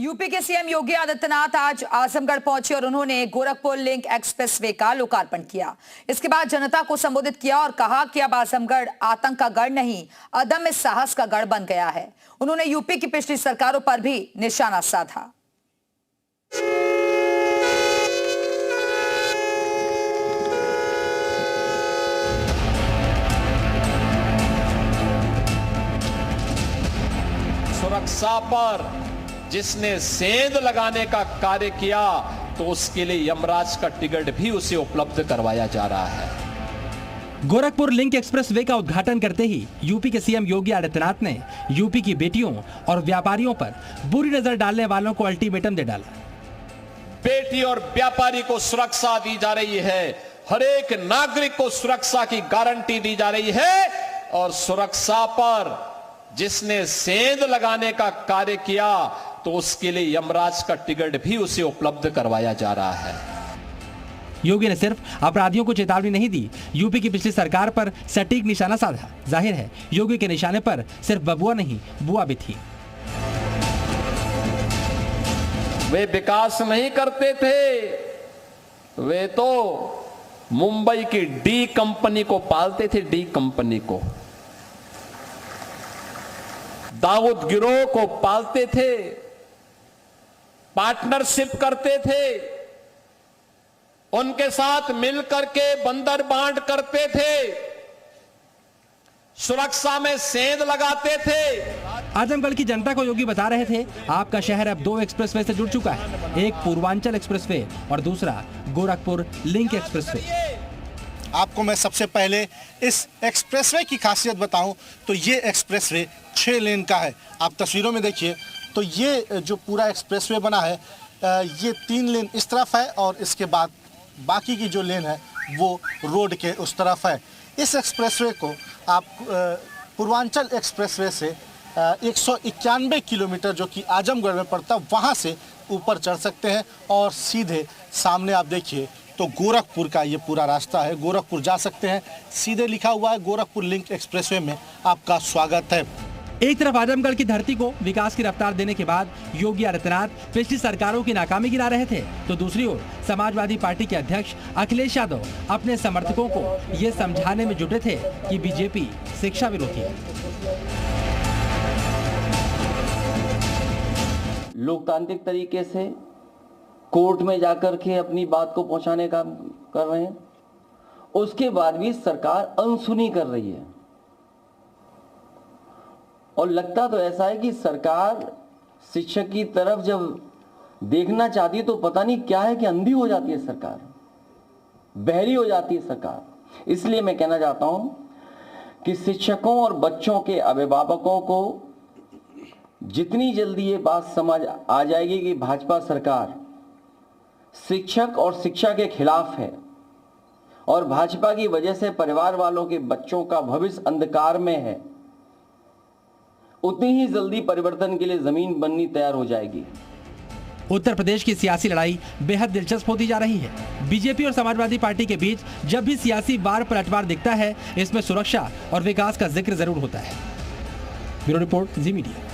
UP के CM Yogi Adityanath आज आजमगढ़ पहुंचे और उन्होंने गोरखपुर लिंक एक्सप्रेसवे का लोकार्पण किया। इसके बाद जनता को संबोधित किया और कहा कि अब आजमगढ़ आतंक का गढ़ नहीं, अदम्य साहस का गढ़ बन गया है। उन्होंने यूपी की पिछली सरकारों पर भी निशाना साधा। सुरक्षा पर जिसने सेंध लगाने का कार्य किया तो उसके लिए यमराज का टिकट भी उसे उपलब्ध करवाया जा रहा है। गोरखपुर लिंक एक्सप्रेसवे का उद्घाटन करते ही यूपी के सीएम योगी आदित्यनाथ ने यूपी की बेटियों और व्यापारियों पर बुरी नजर डालने वालों को अल्टीमेटम दे डाला। बेटी और व्यापारी को सुरक्षा दी जा रही है, हर एक नागरिक को सुरक्षा की गारंटी दी जा रही है और सुरक्षा पर जिसने सेंध लगाने का कार्य किया तो उसके लिए यमराज का टिकट भी उसे उपलब्ध करवाया जा रहा है। योगी ने सिर्फ अपराधियों को चेतावनी नहीं दी, यूपी की पिछली सरकार पर सटीक निशाना साधा। जाहिर है योगी के निशाने पर सिर्फ बबुआ नहीं, बुआ भी थी। वे विकास नहीं करते थे, वे तो मुंबई की डी कंपनी को पालते थे, डी कंपनी को, दाऊद गिरोह को पालते थे, पार्टनरशिप करते थे, उनके साथ मिलकर के बंदर बांट करते थे, सुरक्षा में सेंध लगाते थे। आजमगढ़ की जनता को योगी बता रहे थे, आपका शहर अब 2 एक्सप्रेसवे से जुड़ चुका है, एक पूर्वांचल एक्सप्रेसवे और दूसरा गोरखपुर लिंक एक्सप्रेसवे। आपको मैं सबसे पहले इस एक्सप्रेसवे की खासियत बताऊं तो ये एक्सप्रेसवे 6 लेन का है। आप तस्वीरों में देखिए तो ये जो पूरा एक्सप्रेसवे बना है ये 3 लेन इस तरफ है और इसके बाद बाकी की जो लेन है वो रोड के उस तरफ है। इस एक्सप्रेसवे को आप पूर्वांचल एक्सप्रेसवे से 191 किलोमीटर जो कि आजमगढ़ में पड़ता है वहाँ से ऊपर चढ़ सकते हैं और सीधे सामने आप देखिए तो गोरखपुर का ये पूरा रास्ता है, गोरखपुर जा सकते हैं। सीधे लिखा हुआ है गोरखपुर लिंक एक्सप्रेसवे में आपका स्वागत है। एक तरफ आजमगढ़ की धरती को विकास की रफ्तार देने के बाद योगी आदित्यनाथ पिछली सरकारों की नाकामी गिना रहे थे, तो दूसरी ओर समाजवादी पार्टी के अध्यक्ष अखिलेश यादव अपने समर्थकों को ये समझाने में जुटे थे कि बीजेपी शिक्षा विरोधी है। लोकतांत्रिक तरीके से कोर्ट में जाकर के अपनी बात को पहुंचाने का कर रहे हैं, उसके बाद भी सरकार अनसुनी कर रही है और लगता तो ऐसा है कि सरकार शिक्षक की तरफ जब देखना चाहती है तो पता नहीं क्या है कि अंधी हो जाती है सरकार, बहरी हो जाती है सरकार। इसलिए मैं कहना चाहता हूं कि शिक्षकों और बच्चों के अभिभावकों को जितनी जल्दी ये बात समझ आ जाएगी कि भाजपा सरकार शिक्षक और शिक्षा के खिलाफ है और भाजपा की वजह से परिवार वालों के बच्चों का भविष्य अंधकार में है, उतनी ही जल्दी परिवर्तन के लिए जमीन बननी तैयार हो जाएगी। उत्तर प्रदेश की सियासी लड़ाई बेहद दिलचस्प होती जा रही है। बीजेपी और समाजवादी पार्टी के बीच जब भी सियासी वार पलटवार दिखता है, इसमें सुरक्षा और विकास का जिक्र जरूर होता है। ब्यूरो रिपोर्ट, जी मीडिया।